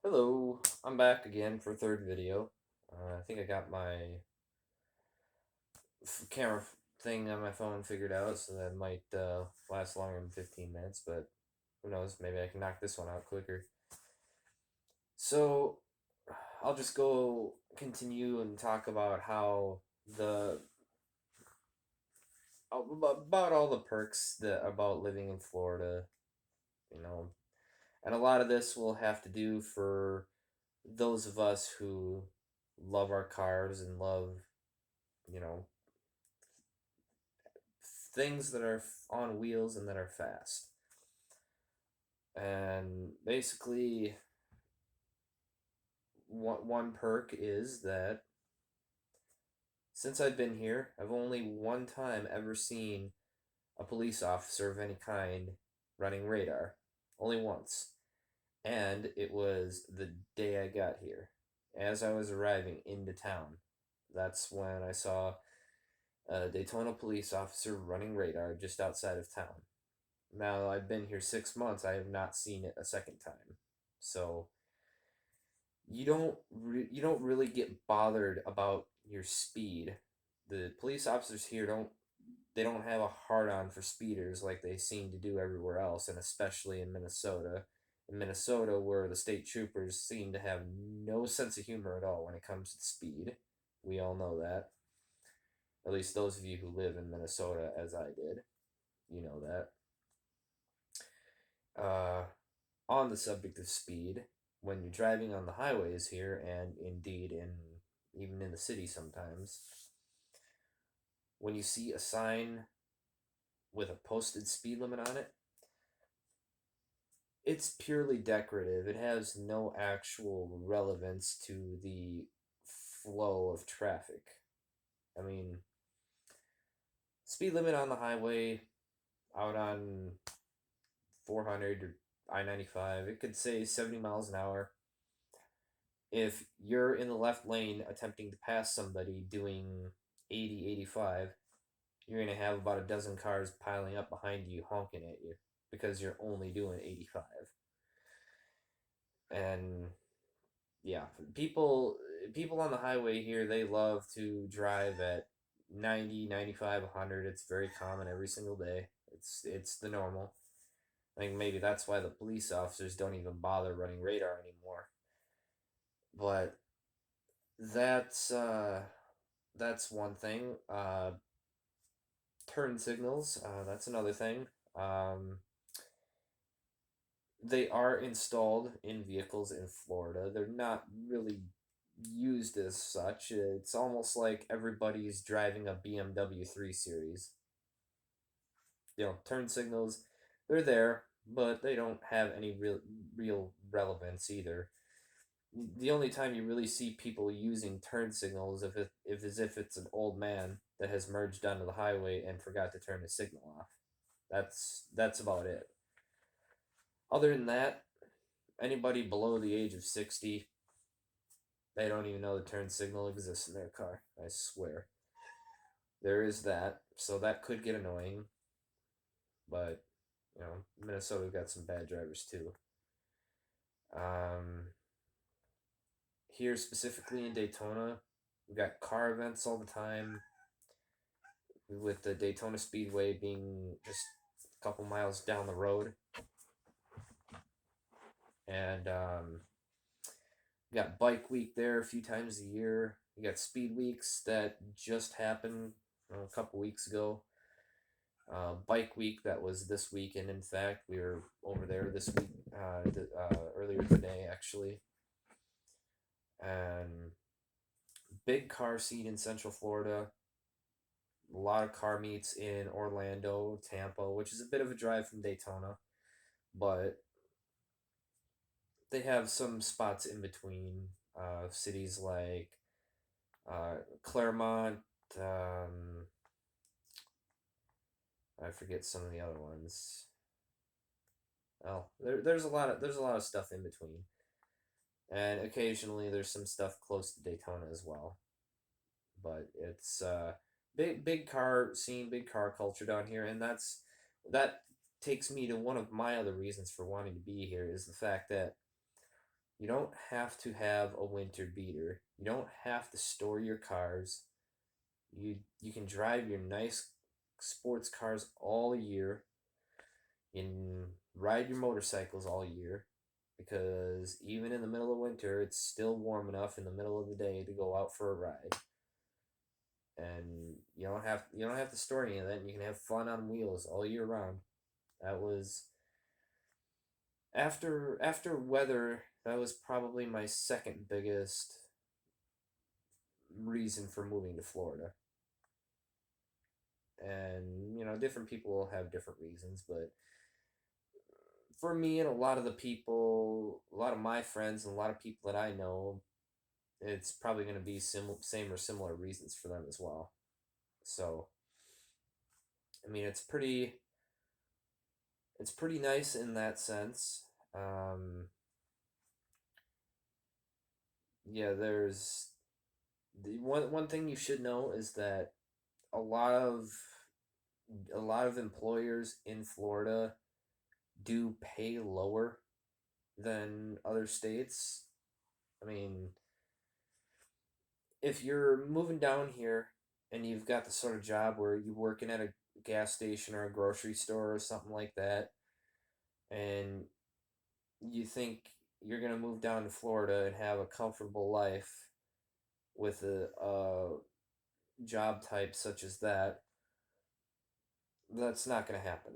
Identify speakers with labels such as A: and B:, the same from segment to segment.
A: Hello, I'm back again for a third video. I think I got my camera thing on my phone figured out, so that might last longer than 15 minutes, but who knows, maybe I can knock this one out quicker. So, I'll just go continue and talk about how the about all the perks that about living in Florida, you know, and a lot of this will have to do for those of us who love our cars and love, you know, things that are on wheels and that are fast. And basically, one perk is that since I've been here, I've only one time ever seen a police officer of any kind running radar. Only once. And it was the day I got here. As I was arriving into town, that's when I saw a Daytona police officer running radar just outside of town. Now I've been here 6 months. I have not seen it a second time. So you don't really get bothered about your speed. The police officers here don't have a hard on for speeders like they seem to do everywhere else, and especially in Minnesota. In Minnesota, where the state troopers seem to have no sense of humor at all when it comes to speed. We all know that. At least those of you who live in Minnesota, as I did, you know that. Uh, on the subject of speed, when you're driving on the highways here, and indeed in even in the city sometimes, when you see a sign with a posted speed limit on it, it's purely decorative. It has no actual relevance to the flow of traffic. I mean, speed limit on the highway out on 400 or I 95, it could say 70 miles an hour. If you're in the left lane attempting to pass somebody doing 80, 85, you're going to have about a dozen cars piling up behind you honking at you because you're only doing 85. And yeah, people on the highway here, they love to drive at 90, 95, 100. It's very common every single day. It's the normal. I think maybe that's why the police officers don't even bother running radar anymore. But that's uh that's one thing. Turn signals, that's another thing. Um, they are installed in vehicles in Florida. They're not really used as such. It's almost like everybody's driving a BMW 3 Series. Turn signals, they're there, but they don't have any real relevance either. The only time you really see people using turn signals if it's an old man that has merged onto the highway and forgot to turn his signal off. That's about it. Other than that, anybody below the age of 60, they don't even know the turn signal exists in their car. I swear. There is that, so that could get annoying, but Minnesota's got some bad drivers too. Um, Here specifically in Daytona, we got car events all the time, with the Daytona Speedway being just a couple miles down the road. And we got Bike Week there a few times a year. We got Speed Weeks that just happened a couple weeks ago. Bike Week that was this weekend. In fact, we were over there this week, earlier today actually. And big car scene in Central Florida. A lot of car meets in Orlando, Tampa, which is a bit of a drive from Daytona, but they have some spots in between. Cities like Claremont. I forget some of the other ones. Well, there's a lot of stuff in between, and occasionally there's some stuff close to Daytona as well. But it's big car scene, big car culture down here, and that takes me to one of my other reasons for wanting to be here is the fact that You don't have to have a winter beater. You don't have to store your cars. You can drive your nice sports cars all year. You can ride your motorcycles all year because even in the middle of winter, it's still warm enough in the middle of the day to go out for a ride. And you don't have to store any of that. And you can have fun on wheels all year round. That was after weather. That was probably my second biggest reason for moving to Florida. And different people will have different reasons, but for me and a lot of the people, a lot of my friends, and a lot of people that I know, it's probably going to be same or similar reasons for them as well. So, I mean, it's pretty nice in that sense. Um, yeah, there's the one thing you should know is that a lot of a lot of employers in Florida do pay lower than other states. I mean, if you're moving down here and you've got the sort of job where you're working at a gas station or a grocery store or something like that, and you think you're going to move down to Florida and have a comfortable life with a job type such as that, that's not going to happen.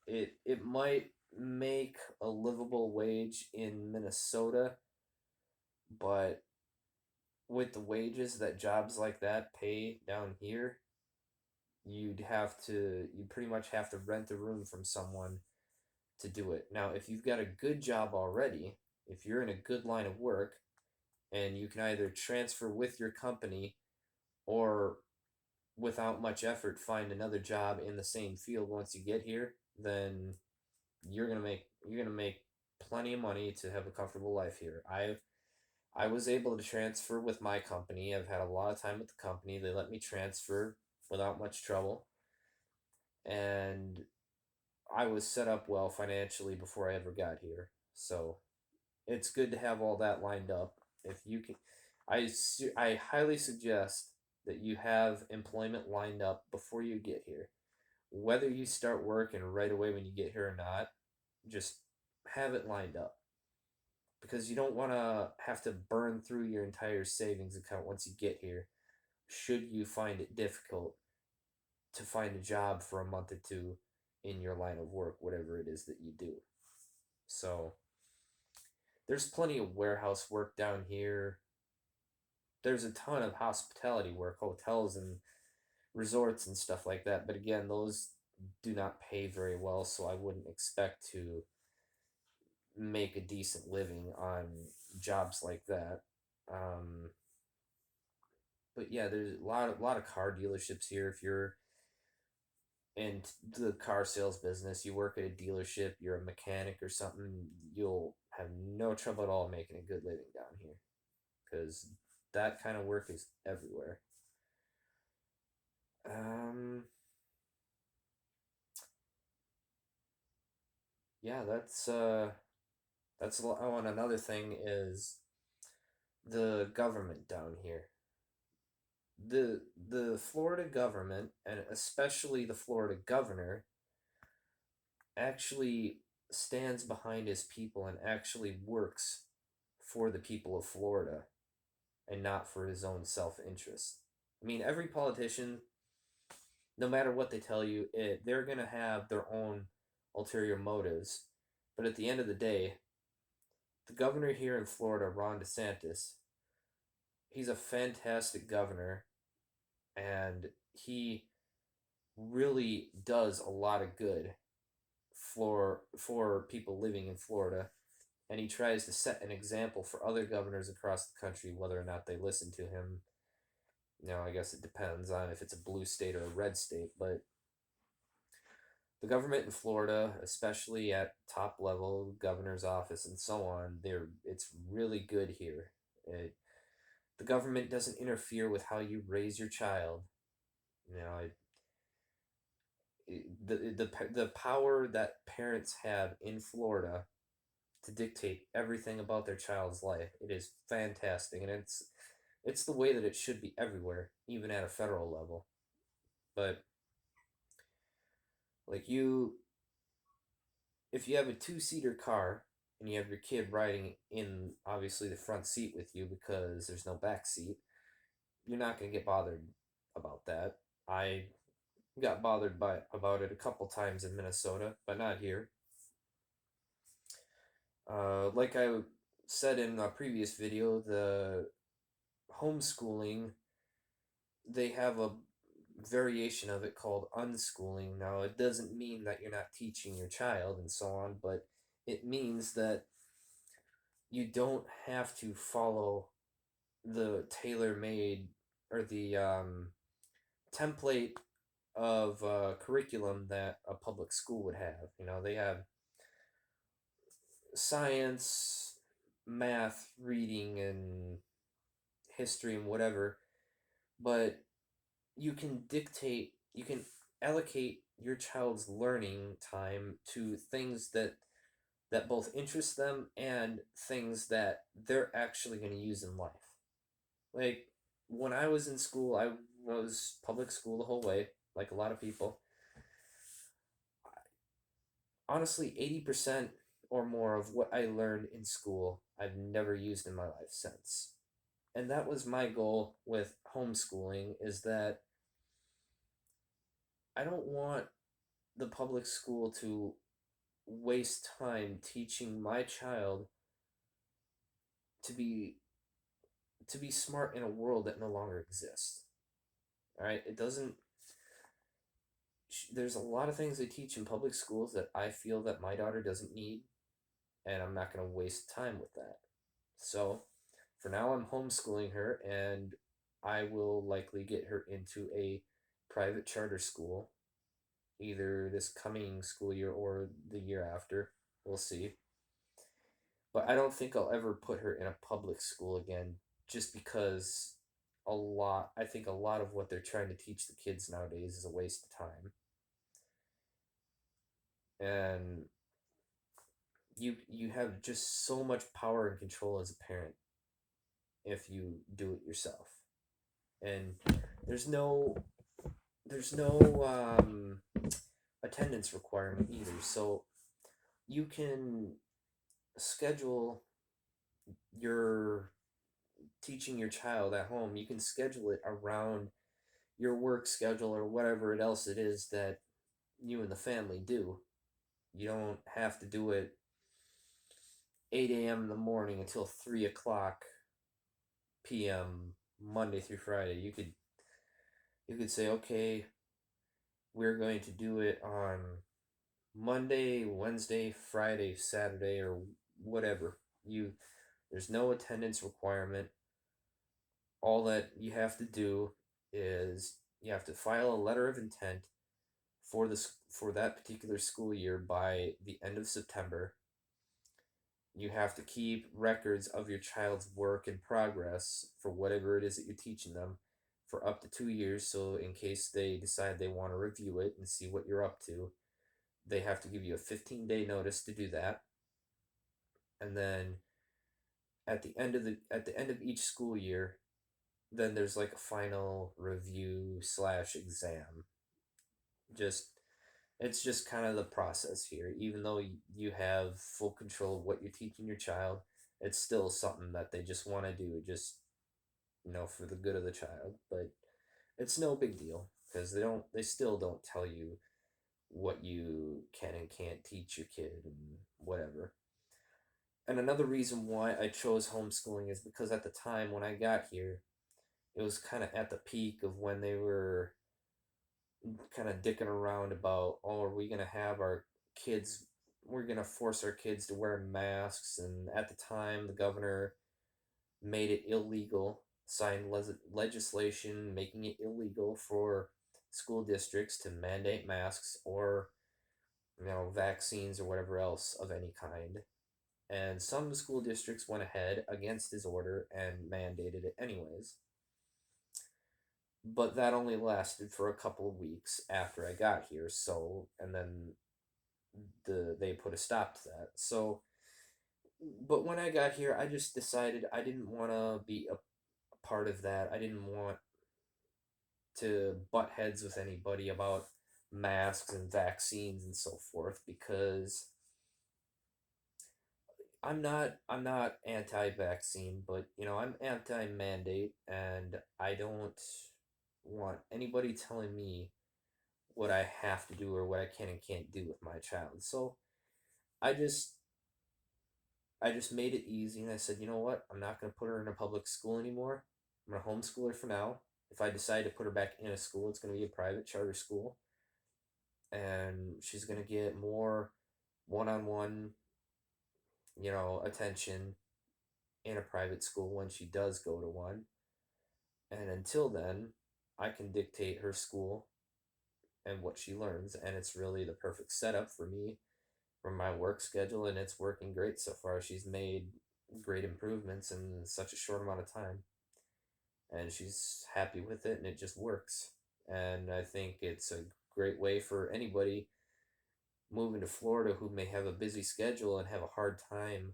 A: It might make a livable wage in Minnesota, but with the wages that jobs like that pay down here, you'd pretty much have to rent a room from someone to do it. Now, if you've got a good job already, if you're in a good line of work and you can either transfer with your company or without much effort find another job in the same field once you get here, then you're going to make plenty of money to have a comfortable life here. I was able to transfer with my company. I've had a lot of time with the company. They let me transfer without much trouble. And I was set up well financially before I ever got here. So it's good to have all that lined up. If you can, I highly suggest that you have employment lined up before you get here. Whether you start working right away when you get here or not, just have it lined up because you don't want to have to burn through your entire savings account once you get here. Should you find it difficult to find a job for a month or two in your line of work, whatever it is that you do. So, there's plenty of warehouse work down here. There's a ton of hospitality work, hotels and resorts and stuff like that. But again, those do not pay very well, so I wouldn't expect to make a decent living on jobs like that. Um, but yeah, there's a lot of car dealerships here. If you're in the car sales business, you work at a dealership, you're a mechanic or something, you'll have no trouble at all making a good living down here because that kind of work is everywhere. Um, yeah, oh, and another thing is the government down here. The Florida government and especially the Florida governor actually stands behind his people and actually works for the people of Florida and not for his own self-interest. I mean, every politician, no matter what they tell you, they're going to have their own ulterior motives. But at the end of the day, the governor here in Florida, Ron DeSantis, he's a fantastic governor and he really does a lot of good for people living in Florida, and he tries to set an example for other governors across the country, whether or not they listen to him. I guess it depends on if it's a blue state or a red state, but the government in Florida, especially at top level, governor's office and so on, it's really good here. The government doesn't interfere with how you raise your child. You know, the power that parents have in Florida to dictate everything about their child's life. It is fantastic, and it's the way that it should be everywhere, even at a federal level. But like you, if you have a two-seater car and you have your kid riding in obviously the front seat with you because there's no back seat, you're not going to get bothered about that. I got bothered by about it a couple times in Minnesota, but not here. Like I said in a previous video, the homeschooling, they have a variation of it called unschooling. Now, it doesn't mean that you're not teaching your child and so on, but it means that you don't have to follow the tailor made or the template of curriculum that a public school would have. You know, they have science, math, reading, and history and whatever, but you can allocate your child's learning time to things that both interest them and things that they're actually going to use in life. Like when I was in school, I was public school the whole way, like a lot of people. Honestly, 80% or more of what I learned in school, I've never used in my life since. And that was my goal with homeschooling is that I don't want the public school to waste time teaching my child to be smart in a world that no longer exists. All right, it doesn't. There's a lot of things they teach in public schools that I feel that my daughter doesn't need, and I'm not going to waste time with that. So, for now, I'm homeschooling her, and I will likely get her into a private charter school either this coming school year or the year after. We'll see. But I don't think I'll ever put her in a public school again just because I think a lot of what they're trying to teach the kids nowadays is a waste of time. And you have just so much power and control as a parent if you do it yourself. And there's no there's no attendance requirement either. So you can schedule your teaching your child at home. You can schedule it around your work schedule or whatever else it is that you and the family do. You don't have to do it 8 a.m. in the morning until 3 o'clock p.m. Monday through Friday. You could say, okay, we're going to do it on Monday, Wednesday, Friday, Saturday, or whatever. There's no attendance requirement. All that you have to do is you have to file a letter of intent for that particular school year by the end of September. You have to keep records of your child's work in progress for whatever it is that you're teaching them for up to 2 years. So, in case they decide they want to review it and see what you're up to, they have to give you a 15-day notice to do that. And then at the end of each school year, then there's like a final review slash exam. Just it's just kind of the process here. Even though you have full control of what you're teaching your child, it's still something that they just want to do, just for the good of the child. But it's no big deal because they still don't tell you what you can and can't teach your kid and whatever. And another reason why I chose homeschooling is because at the time when I got here, it was kind of at the peak of when they were kind of dicking around about, oh, are we going to have our kids, we're going to force our kids to wear masks. And at the time, the governor made it illegal, signed legislation making it illegal for school districts to mandate masks or, vaccines or whatever else of any kind. And some school districts went ahead against his order and mandated it anyways. But that only lasted for a couple of weeks after I got here. So, and then they put a stop to that. So But when I got here, I just decided I didn't want to be a part of that. I didn't want to butt heads with anybody about masks and vaccines and so forth because I'm not anti-vaccine, but I'm anti-mandate, and I don't want anybody telling me what I have to do or what I can and can't do with my child. So I just I just made it easy, and I said, you know what? I'm not going to put her in a public school anymore. I'm going to homeschool her for now. If I decide to put her back in a school, it's going to be a private charter school, and she's going to get more one-on-one, attention in a private school when she does go to one. And until then, I can dictate her school and what she learns, and it's really the perfect setup for me for my work schedule, and it's working great so far. She's made great improvements in such a short amount of time, and she's happy with it, and it just works. And I think it's a great way for anybody moving to Florida who may have a busy schedule and have a hard time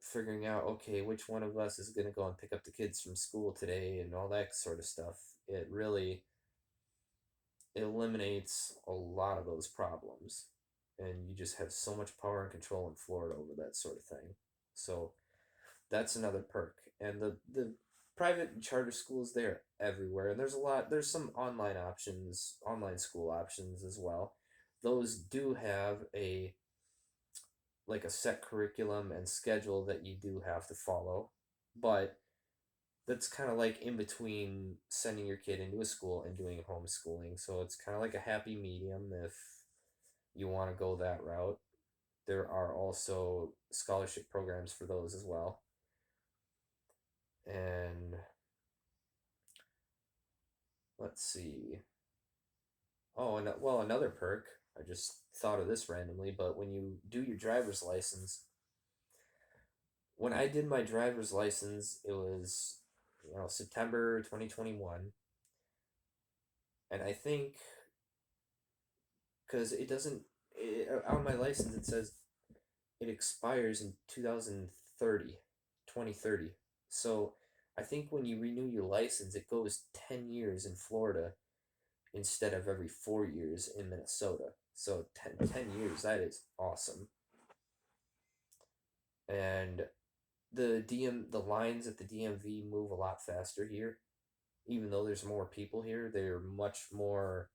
A: figuring out, okay, which one of us is going to go and pick up the kids from school today and all that sort of stuff. It really eliminates a lot of those problems. And you just have so much power and control in Florida over that sort of thing. So that's another perk. And the private and charter schools, they're everywhere. And there's some online options, online school options as well. Those do have a set curriculum and schedule that you do have to follow. But that's kind of like in between sending your kid into a school and doing homeschooling. So it's kind of like a happy medium if you want to go that route. There are also scholarship programs for those as well. And let's see. Oh, and well, another perk. I just thought of this randomly, but when you do your driver's license, when I did my driver's license, it was September 2021, and I think because it doesn't on my license it says it expires in 2030, 2030. So I think when you renew your license, it goes 10 years in Florida instead of every 4 years in Minnesota. So 10 years, that is awesome. And the lines at the DMV move a lot faster here. Even though there's more people here, they're much more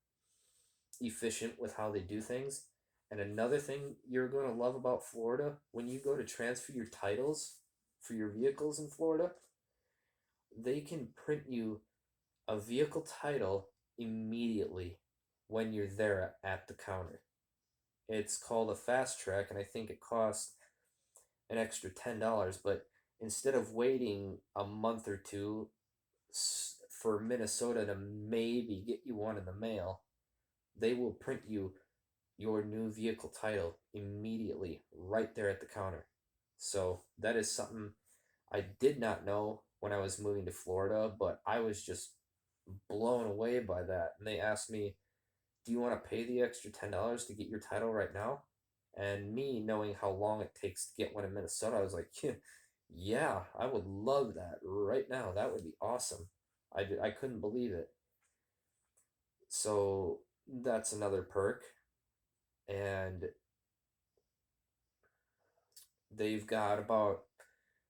A: efficient with how they do things. And another thing you're going to love about Florida, when you go to transfer your titles for your vehicles in Florida, they can print you a vehicle title immediately when you're there at the counter. It's called a fast track, and I think it costs an extra $10. But instead of waiting a month or two for Minnesota to maybe get you one in the mail, they will print you your new vehicle title immediately right there at the counter. So that is something I did not know when I was moving to Florida, but I was just blown away by that. And they asked me, do you want to pay the extra $10 to get your title right now? And me knowing how long it takes to get one in Minnesota, I was like, yeah, I would love that right now. That would be awesome. I couldn't believe it. So that's another perk. And they've got about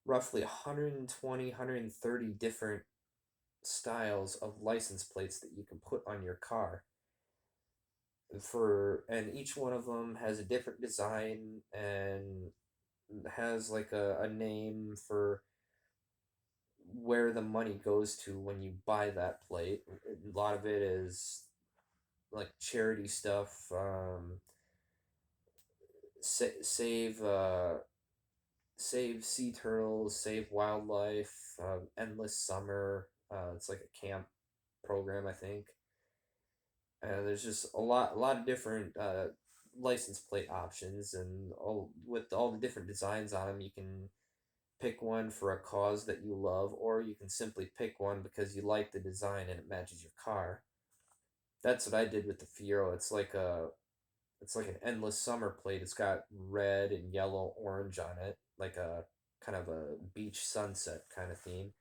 A: roughly 120, 130 different styles of license plates that you can put on your car. And each one of them has a different design and has like a name for where the money goes to when you buy that plate. A lot of it is like charity stuff, save save sea turtles, save wildlife, endless summer. It's like a camp program, I think. And there's just a lot of different license plate options, and with all the different designs on them, you can pick one for a cause that you love, or you can simply pick one because you like the design and it matches your car. That's what I did with the Fiero. It's like a It's like an endless summer plate. It's got red and yellow, orange on it, like a kind of a beach sunset kind of theme,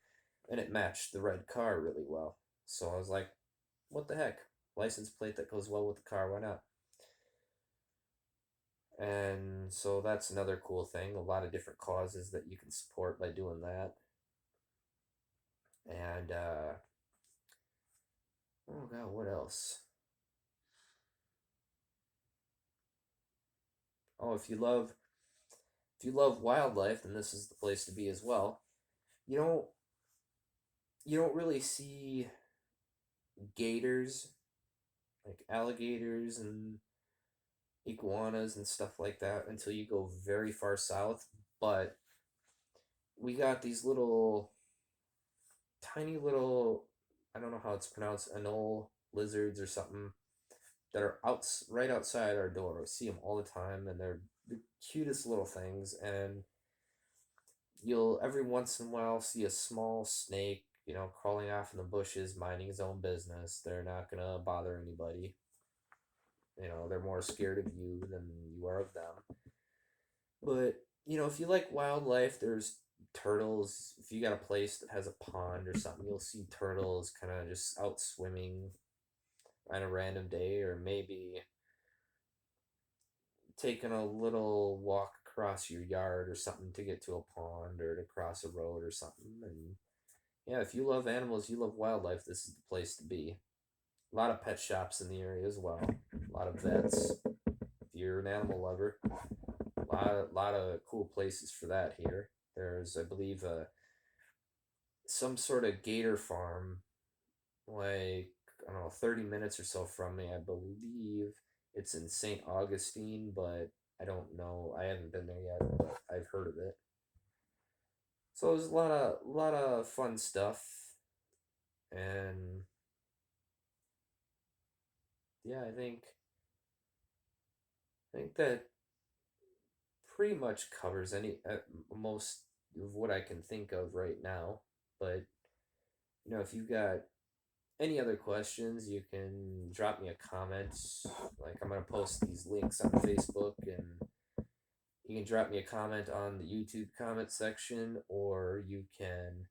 A: and it matched the red car really well. So I was like, what the heck? License plate that goes well with the car, why not? And so that's another cool thing. A lot of different causes that you can support by doing that. And oh god, what else? Oh, if you love wildlife, then this is the place to be as well. You don't you don't really see gators, like alligators and iguanas and stuff like that until you go very far south. But we got these little tiny little, I don't know how it's pronounced, anole lizards or something that are right outside our door. We see them all the time, and they're the cutest little things. And you'll every once in a while see a small snake, crawling off in the bushes, minding his own business. They're not gonna bother anybody. They're more scared of you than you are of them. But if you like wildlife, there's turtles. If you got a place that has a pond or something, you'll see turtles kind of just out swimming on a random day, or maybe taking a little walk across your yard or something to get to a pond or to cross a road or something. And yeah, if you love animals, you love wildlife, this is the place to be. A lot of pet shops in the area as well. A lot of vets. If you're an animal lover, a lot of cool places for that here. There's, I believe, some sort of gator farm, like, I don't know, 30 minutes or so from me. I believe it's in St. Augustine, but I don't know. I haven't been there yet, but I've heard of it. So there's a lot of fun stuff, and yeah, I think that pretty much covers most of what I can think of right now. But if you've got any other questions, you can drop me a comment. Like, I'm gonna post these links on Facebook, and you can drop me a comment on the YouTube comment section, or you can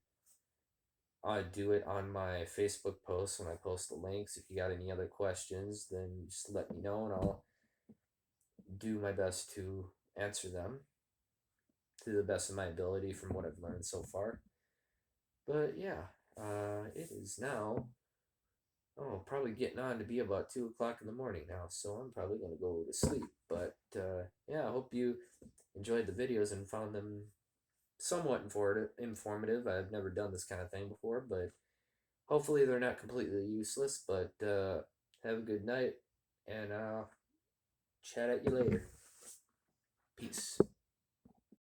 A: do it on my Facebook post when I post the links. If you got any other questions, then just let me know, and I'll do my best to answer them to the best of my ability from what I've learned so far. But yeah, it is now, probably getting on to be about 2 o'clock in the morning now, so I'm probably going to go to sleep. But yeah, I hope you enjoyed the videos and found them somewhat informative. I've never done this kind of thing before, but hopefully they're not completely useless. But have a good night, and I'll chat at you later. Peace.